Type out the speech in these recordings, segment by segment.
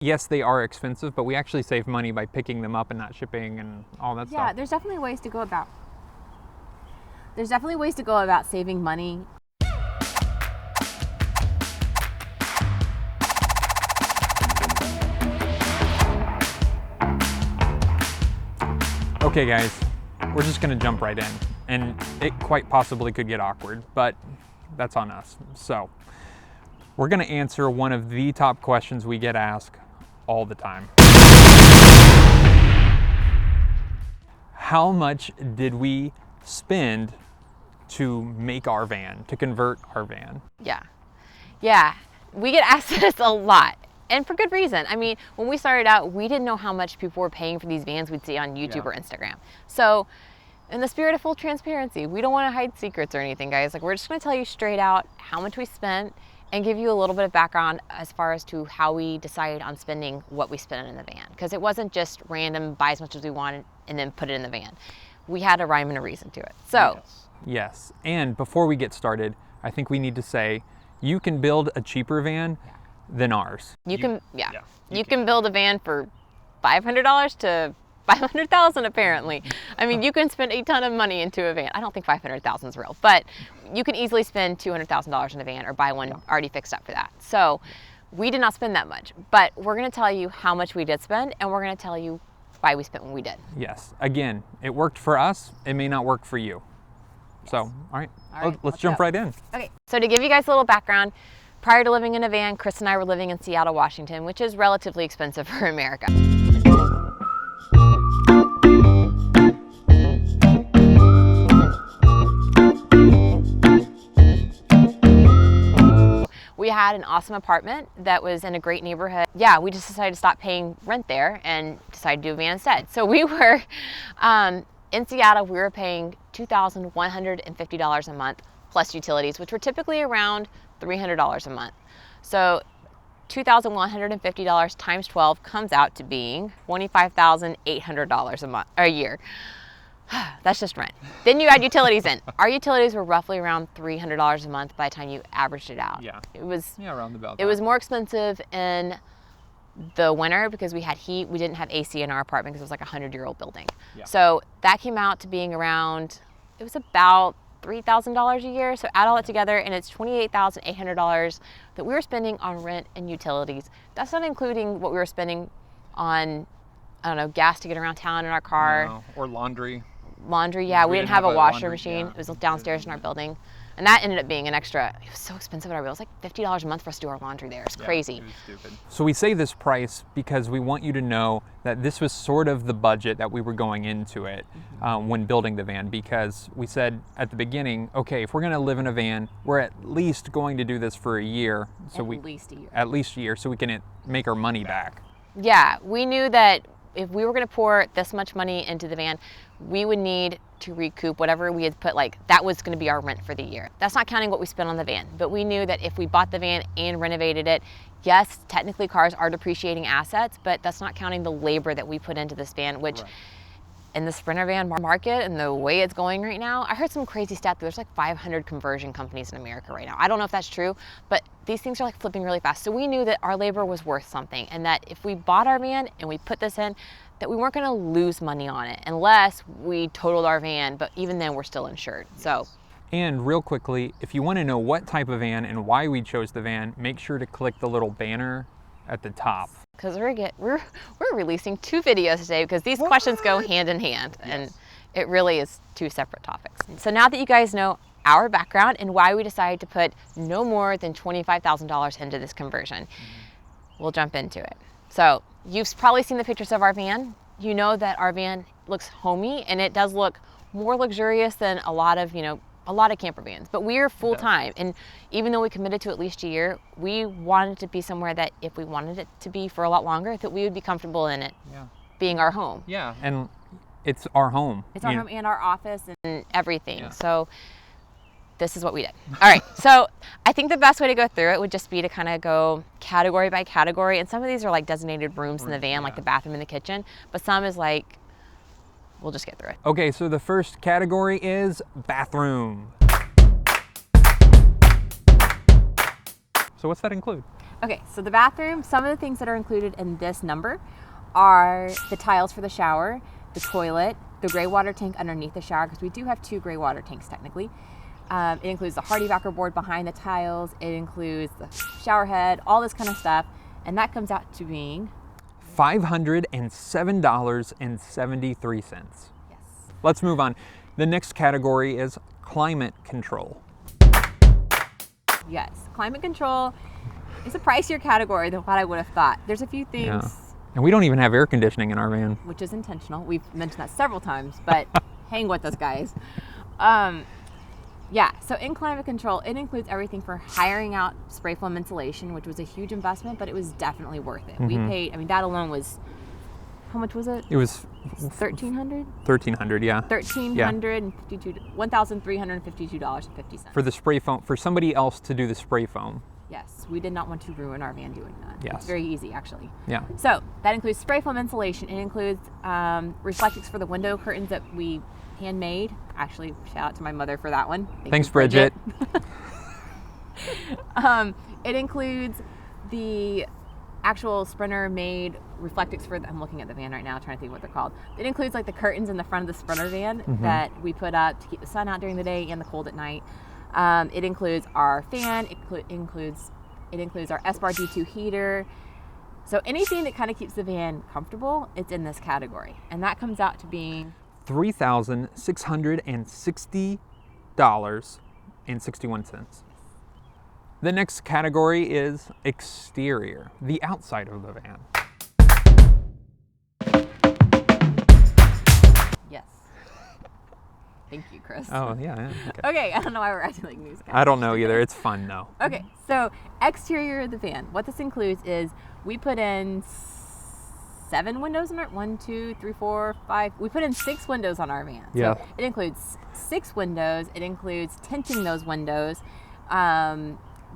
Yes, they are expensive, but we actually save money by picking them up and not shipping and all that stuff. Yeah, there's definitely ways to go about. There's definitely ways to go about saving money. Okay guys, we're just gonna jump right in, and it quite possibly could get awkward, but that's on us. So, we're gonna answer one of the top questions we get asked all the time. How much did we spend to make our van, to convert our van? Yeah, we get asked this a lot. And for good reason. I mean, when we started out, we didn't know how much people were paying for these vans we'd see on YouTube or Instagram. So, in the spirit of full transparency, we don't want to hide secrets or anything, guys. Like, we're just going to tell you straight out how much we spent and give you a little bit of background as far as to how we decided on spending what we spent in the van. Because it wasn't just random, buy as much as we wanted and then put it in the van. We had a rhyme and a reason to it. So, yes. And before we get started, I think we need to say you can build a cheaper van than ours. You can build a van for $500 to $500,000 apparently. I mean, you can spend a ton of money into a van. I don't think $500,000 is real, but you can easily spend $200,000 in a van or buy one already fixed up for that. So we did not spend that much, but we're going to tell you how much we did spend, and we're going to tell you why we spent what we did. Yes. Again, it worked for us. It may not work for you. Yes. So, all right, let's jump right in. Okay. So to give you guys a little background, prior to living in a van, Chris and I were living in Seattle, Washington, which is relatively expensive for America. We had an awesome apartment that was in a great neighborhood. Yeah, we just decided to stop paying rent there and decided to do a van instead. So we were, in Seattle, we were paying $2,150 a month plus utilities, which were typically around $300 a month. So $2,150 times 12 comes out to being $25,800 a year. That's just rent. Then you add utilities in. Our utilities were roughly around $300 a month by the time you averaged it out. Yeah. It was around about that. It was more expensive in the winter because we had heat. We didn't have AC in our apartment because it was like a 100-year-old building. Yeah. So that came out to being around, it was about $3,000 a year. So add all that together and it's $28,800 that we were spending on rent and utilities. That's not including what we were spending on, I don't know, gas to get around town in our car. No, or laundry. Laundry, yeah. We didn't have a washer machine. Yeah. It was downstairs in our building. And that ended up being an extra, it was so expensive at our bill. It was like $50 a month for us to do our laundry there. It's crazy. It was stupid. So we say this price because we want you to know that this was sort of the budget that we were going into it when building the van, because we said at the beginning, okay, if we're going to live in a van, we're at least going to do this for a year. So At least a year, so we can make our money back. Yeah, we knew that if we were going to pour this much money into the van, we would need to recoup whatever we had put, like that was going to be our rent for the year. That's not counting what we spent on the van, but we knew that if we bought the van and renovated it, yes, technically cars are depreciating assets, but that's not counting the labor that we put into this van, which in the Sprinter van market and the way it's going right now, I heard some crazy stat that there's like 500 conversion companies in America right now. I don't know if that's true, but these things are like flipping really fast. So we knew that our labor was worth something and that if we bought our van and we put this in, that we weren't going to lose money on it unless we totaled our van, but even then we're still insured. So. And real quickly, if you want to know what type of van and why we chose the van, make sure to click the little banner at the top. Because we're releasing 2 videos today because these questions go hand in hand, and it really is 2 separate topics. So now that you guys know our background and why we decided to put no more than $25,000 into this conversion, we'll jump into it. So you've probably seen the pictures of our van. You know that our van looks homey and it does look more luxurious than a lot of camper vans, but we are full time. And even though we committed to at least a year, we wanted to be somewhere that if we wanted it to be for a lot longer, that we would be comfortable in it being our home. Yeah, and it's our home. It's our home and our office and everything. Yeah. So this is what we did. All right, so I think the best way to go through it would just be to kind of go category by category. And some of these are like designated rooms in the van, like the bathroom and the kitchen, but some is like, we'll just get through it. Okay, so the first category is bathroom. So what's that include? Okay, so the bathroom, some of the things that are included in this number are the tiles for the shower, the toilet, the gray water tank underneath the shower, because we do have 2 gray water tanks technically. It includes the hardy backer board behind the tiles. It includes the shower head, all this kind of stuff. And that comes out to being $507.73. Yes. Let's move on. The next category is climate control. Yes, climate control is a pricier category than what I would have thought. There's a few things. Yeah. And we don't even have air conditioning in our van. Which is intentional. We've mentioned that several times, but hang with us, guys. Yeah, so in climate control, it includes everything for hiring out spray foam insulation, which was a huge investment, but it was definitely worth it. We paid, that alone was, how much was it? It was $1,300? $1,300, yeah. $1,352.50. For the spray foam, for somebody else to do the spray foam. Yes, we did not want to ruin our van doing that. Yes. It's very easy, actually. Yeah. So that includes spray foam insulation. It includes reflectix for the window curtains that we handmade. Actually, shout out to my mother for that one. Thanks, Bridget. It includes the actual Sprinter made reflectix for I'm looking at the van right now trying to think what they're called. It includes like the curtains in the front of the Sprinter van that we put up to keep the sun out during the day and the cold at night. It includes our fan. It includes our S-Bar D2 heater. So anything that kind of keeps the van comfortable, it's in this category. And that comes out to being $3,660.61. The next category is exterior, the outside of the van. Yes. Thank you, Chris. Oh, yeah. Okay, I don't know why we're acting like newscasters. I don't know either. It's fun, though. Okay, so exterior of the van. What this includes is we put in 7 windows in our 1, 2, 3, 4, 5. We put in 6 windows on our van. Yeah. So it includes 6 windows. It includes tinting those windows,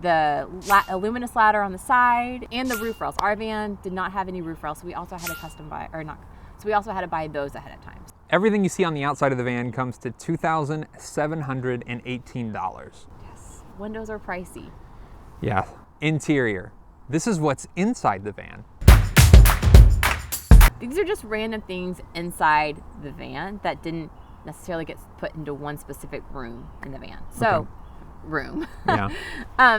the luminous ladder on the side, and the roof rails. Our van did not have any roof rails, so we also had to we also had to buy those ahead of time. Everything you see on the outside of the van comes to $2,718. Yes, windows are pricey. Yeah. Interior. This is what's inside the van. These are just random things inside the van that didn't necessarily get put into one specific room in the van. So, Okay. Room. Yeah.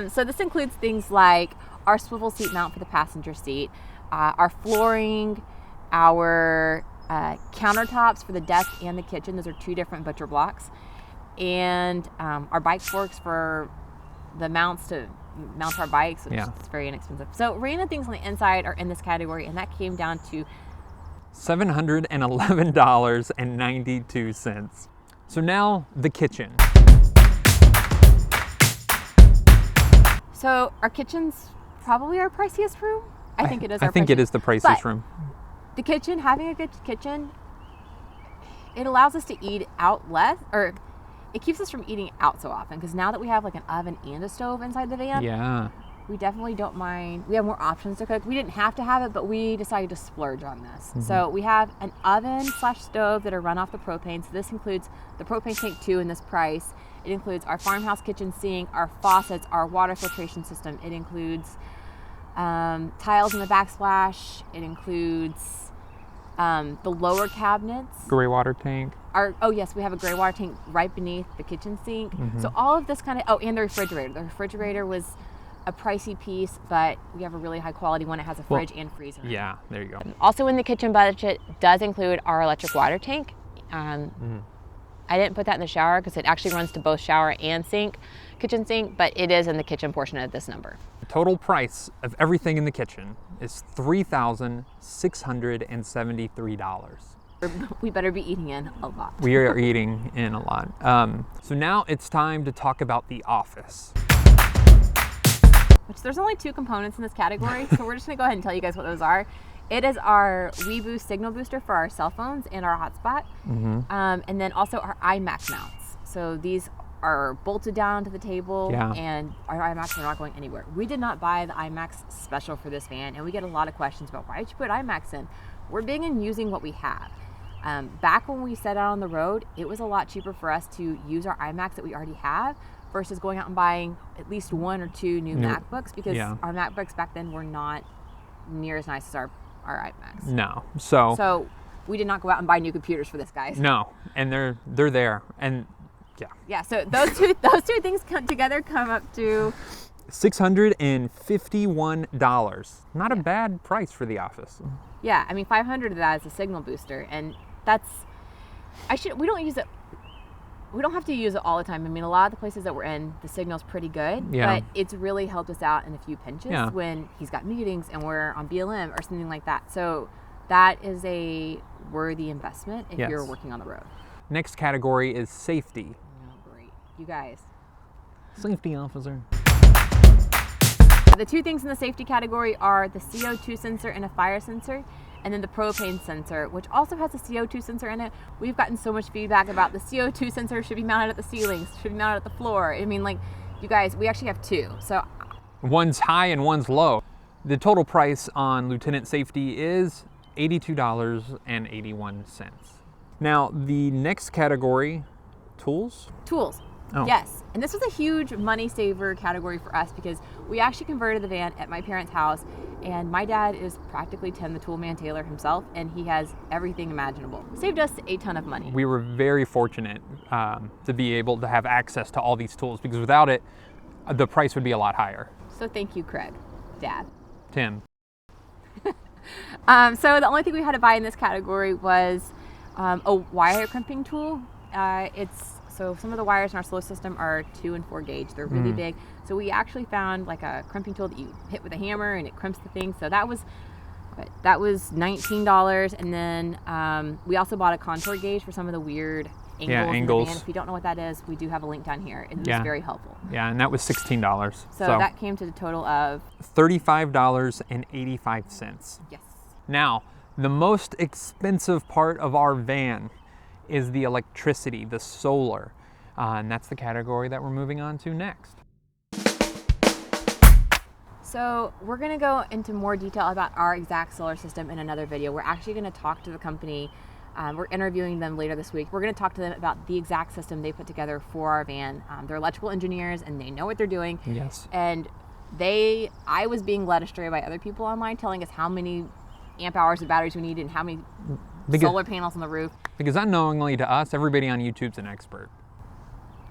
So this includes things like our swivel seat mount for the passenger seat, our flooring, our countertops for the desk and the kitchen. Those are 2 different butcher blocks. And our bike forks for the mounts to mount our bikes, which is very inexpensive. So random things on the inside are in this category, and that came down to $711.92. So now the kitchen. So our kitchen's probably our priciest room. I think it is. I think it is the priciest room. The kitchen, having a good kitchen, it allows us to eat out less, or it keeps us from eating out so often. Because now that we have like an oven and a stove inside the van, we definitely don't mind. We have more options to cook. We didn't have to have it, but we decided to splurge on this. So we have an oven/stove that are run off the propane. So this includes the propane tank 2 in this price. It includes our farmhouse kitchen sink, our faucets, our water filtration system. It includes tiles in the backsplash. It includes the lower cabinets. Gray water tank. Yes, we have a gray water tank right beneath the kitchen sink. So all of this kind of, and the refrigerator. The refrigerator was a pricey piece, but we have a really high quality one. It has a fridge and freezer. Yeah, there you go. Also in the kitchen budget does include our electric water tank. I didn't put that in the shower because it actually runs to both shower and kitchen sink, but it is in the kitchen portion of this number. The total price of everything in the kitchen is $3,673. We better be eating in a lot. We are eating in a lot. So now it's time to talk about the office. Which there's only 2 components in this category, so we're just gonna go ahead and tell you guys what those are. It is our WeBoost signal booster for our cell phones and our hotspot, and then also our iMac mounts. So these are bolted down to the table, and our iMacs are not going anywhere. We did not buy the iMacs special for this van, and we get a lot of questions about why did you put iMacs in? We're big in using what we have. Back when we set out on the road, it was a lot cheaper for us to use our iMacs that we already have versus going out and buying at least 1 or 2 new MacBooks, because our MacBooks back then were not near as nice as our iMacs. No. So we did not go out and buy new computers for this, guys. No, and they're there, and yeah. So those two things together come up to $651. Not a bad price for the office. Yeah, I mean, 500 of that is a signal booster, and we don't use it. We don't have to use it all the time. I mean, a lot of the places that we're in, the signal's pretty good, but it's really helped us out in a few pinches when he's got meetings and we're on BLM or something like that. So that is a worthy investment if you're working on the road. Next category is safety. Oh, great. You guys. Safety officer. The 2 things in the safety category are the CO2 sensor and a fire sensor, and then the propane sensor, which also has a CO2 sensor in it. We've gotten so much feedback about the CO2 sensor should be mounted at the ceilings, should be mounted at the floor. I mean, like, you guys, we actually have 2. So one's high and one's low. The total price on Lieutenant Safety is $82.81. Now, the next category, tools? Tools. Oh. Yes, and this was a huge money saver category for us because we actually converted the van at my parents' house, and my dad is practically Tim the Toolman Taylor himself, and he has everything imaginable. Saved us a ton of money. We were very fortunate to be able to have access to all these tools, because without it, the price would be a lot higher. So thank you, Craig, Dad. Tim. So the only thing we had to buy in this category was a wire crimping tool. So some of the wires in our solar system are 2 and 4 gauge. They're really big. So we actually found like a crimping tool that you hit with a hammer and it crimps the thing. So that was $19. And then we also bought a contour gauge for some of the weird angles. And if you don't know what that is, we do have a link down here. It was very helpful. Yeah, and that was $16. So that came to the total of $35.85. Yes. Now, the most expensive part of our van is the electricity, the solar. And that's the category that we're moving on to next. So we're gonna go into more detail about our exact solar system in another video. We're actually gonna talk to the company. We're interviewing them later this week. We're gonna talk to them about the exact system they put together for our van. They're electrical engineers and they know what they're doing. Yes. And I was being led astray by other people online telling us how many amp hours of batteries we need and how many solar panels on the roof. Because unknowingly to us, everybody on YouTube's an expert.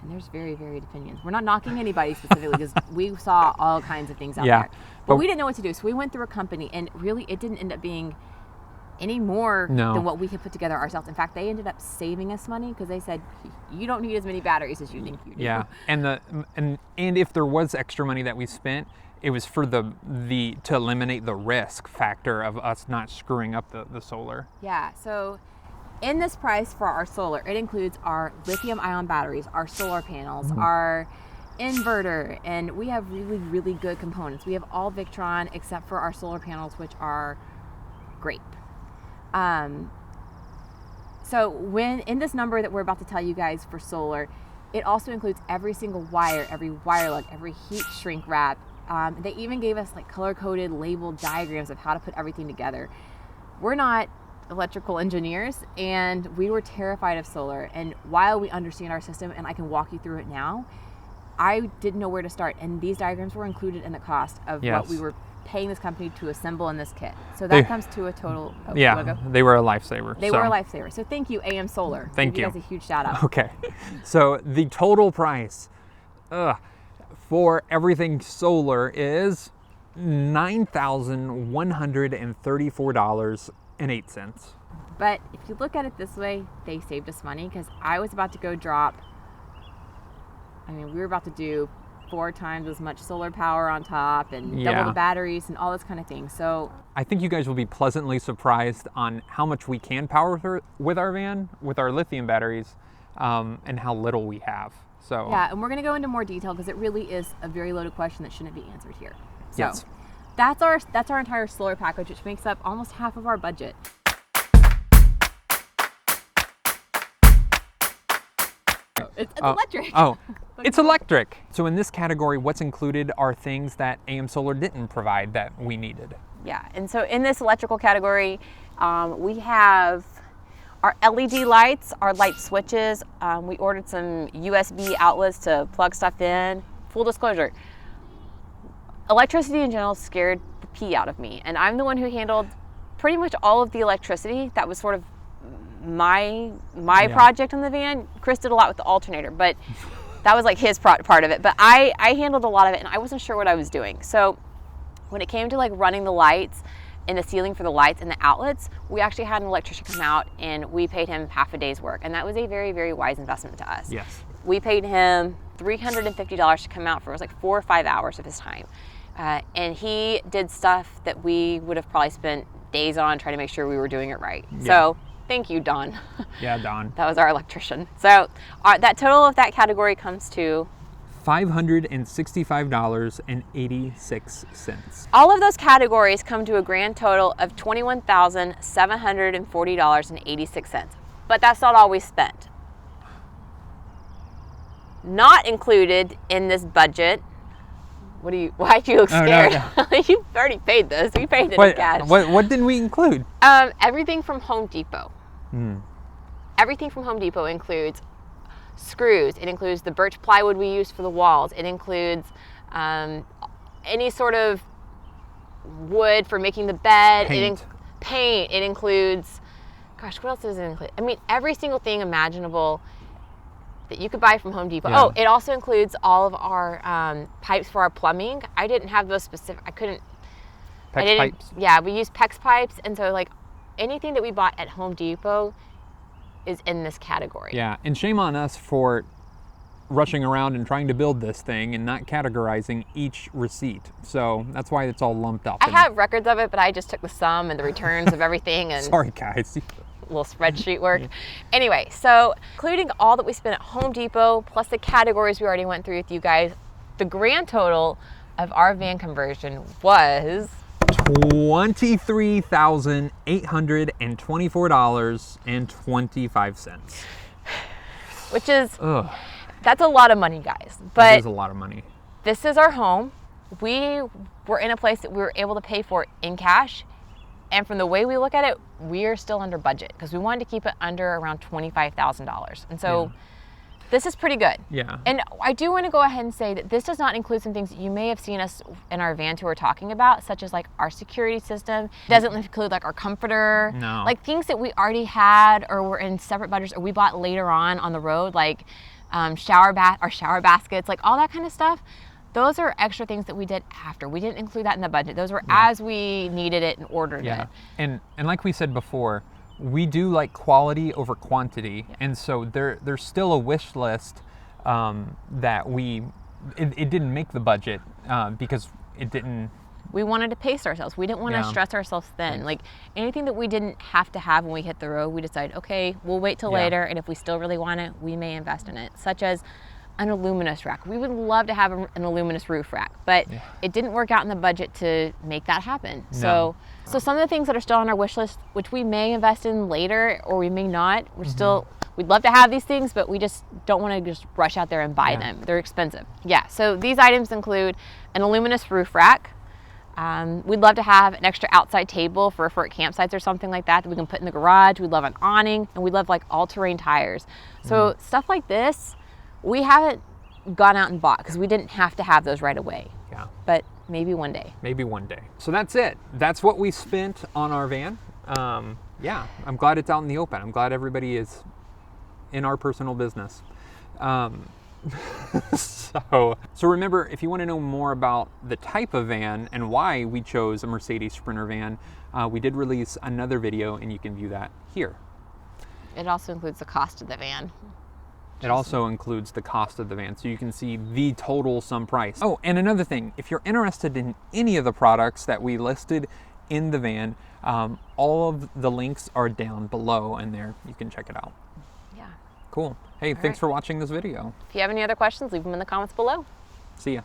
And there's very varied opinions. We're not knocking anybody specifically because we saw all kinds of things out there. But we didn't know what to do. So we went through a company, and really it didn't end up being any more than what we had put together ourselves. In fact, they ended up saving us money because they said, you don't need as many batteries as you think you do. Yeah, and if there was extra money that we spent, it was for to eliminate the risk factor of us not screwing up the solar. Yeah, so in this price for our solar, it includes our lithium-ion batteries, our solar panels, our inverter, and we have really, really good components. We have all Victron except for our solar panels, which are great. So when in this number that we're about to tell you guys for solar, it also includes every single wire, every wire lug, every heat shrink wrap. They even gave us like color-coded labeled diagrams of how to put everything together. We're not electrical engineers, and we were terrified of solar. And while we understand our system, and I can walk you through it now, I didn't know where to start. And these diagrams were included in the cost of what we were paying this company to assemble in this kit. So that comes to a total. They were a lifesaver. They were a lifesaver. So thank you, AM Solar. Thank you. Give you guys a huge shout out. Okay. So the total price for everything solar is $9,134.08. But if you look at it this way, they saved us money because I was about to go drop. We were about to do 4 times as much solar power on top and double the batteries and all this kind of thing. So I think you guys will be pleasantly surprised on how much we can power with our van, with our lithium batteries, and how little we have. So yeah, and we're going to go into more detail because it really is a very loaded question that shouldn't be answered here. So yes. That's our entire solar package, which makes up almost half of our budget. It's electric. It's electric. So in this category, what's included are things that AM Solar didn't provide that we needed. Yeah, and so in this electrical category, we have Our LED lights, our light switches, we ordered some USB outlets to plug stuff in. Full disclosure, electricity in general scared the pee out of me, and I'm the one who handled pretty much all of the electricity. That was sort of my project on the van. Chris did a lot with the alternator, but that was like his part of it. But I handled a lot of it, and I wasn't sure what I was doing. So when it came to like running the lights and the ceiling for the lights and the outlets, we actually had an electrician come out, and we paid him half a day's work, and that was a very, very wise investment to us. Yes. We paid him $350 to come out for, it was like 4 or 5 hours of his time. And he did stuff that we would have probably spent days on trying to make sure we were doing it right. Yeah. So thank you, Don. Yeah, Don. That was our electrician. So that total of that category comes to $565.86. All of those categories come to a grand total of $21,740.86. But that's not all we spent. Not included in this budget. Why'd you look scared? Oh, no. You've already paid this. We paid it in cash. What didn't we include? Everything from Home Depot. Everything from Home Depot includes screws. It includes the birch plywood we use for the walls. It includes any sort of wood for making the bed. Paint. Paint. It includes, gosh, what else does it include? I mean, every single thing imaginable that you could buy from Home Depot. Yeah. Oh, it also includes all of our pipes for our plumbing. I didn't have those specific, PEX pipes? Yeah, we use PEX pipes, and so like anything that we bought at Home Depot is in this category. Yeah, and shame on us for rushing around and trying to build this thing and not categorizing each receipt. So that's why it's all lumped up. I have records of it, but I just took the sum and the returns of everything. And sorry, guys. Little spreadsheet work. Anyway, so including all that we spent at Home Depot, plus the categories we already went through with you guys, the grand total of our van conversion was $23,824.25. Which is, that's a lot of money, guys. But that is a lot of money. This is our home. We were in a place that we were able to pay for it in cash. And from the way we look at it, we are still under budget because we wanted to keep it under around $25,000. And so this is pretty good. Yeah. And I do want to go ahead and say that this does not include some things that you may have seen us in our van tour talking about, such as like our security system. It doesn't include like our comforter. No. Like things that we already had or were in separate budgets or we bought later on the road, like shower baskets, like all that kind of stuff. Those are extra things that we did after. We didn't include that in the budget. Those were as we needed it and ordered it. And like we said before, we do like quality over quantity. Yeah. And so there's still a wish list that it didn't make the budget because it didn't. We wanted to pace ourselves. We didn't want to stress ourselves thin. Like anything that we didn't have to have when we hit the road, we decided, okay, we'll wait till later. And if we still really want it, we may invest in it, such as an aluminous rack. We would love to have an aluminous roof rack, but it didn't work out in the budget to make that happen. No. So some of the things that are still on our wish list, which we may invest in later or we may not, we'd love to have these things, but we just don't want to just rush out there and buy them. They're expensive. Yeah, so these items include an aluminous roof rack. We'd love to have an extra outside table for campsites or something like that we can put in the garage. We'd love an awning, and we'd love like all-terrain tires. So stuff like this, we haven't gone out and bought because we didn't have to have those right away. Yeah. But maybe one day. Maybe one day. So that's it. That's what we spent on our van. Yeah, I'm glad it's out in the open. I'm glad everybody is in our personal business. So remember, if you want to know more about the type of van and why we chose a Mercedes Sprinter van, we did release another video and you can view that here. It also includes the cost of the van. It also includes the cost of the van, so you can see the total sum price. Oh, and another thing, if you're interested in any of the products that we listed in the van, all of the links are down below, and there you can check it out. Yeah. Cool. Hey, thanks for watching this video. If you have any other questions, leave them in the comments below. See ya.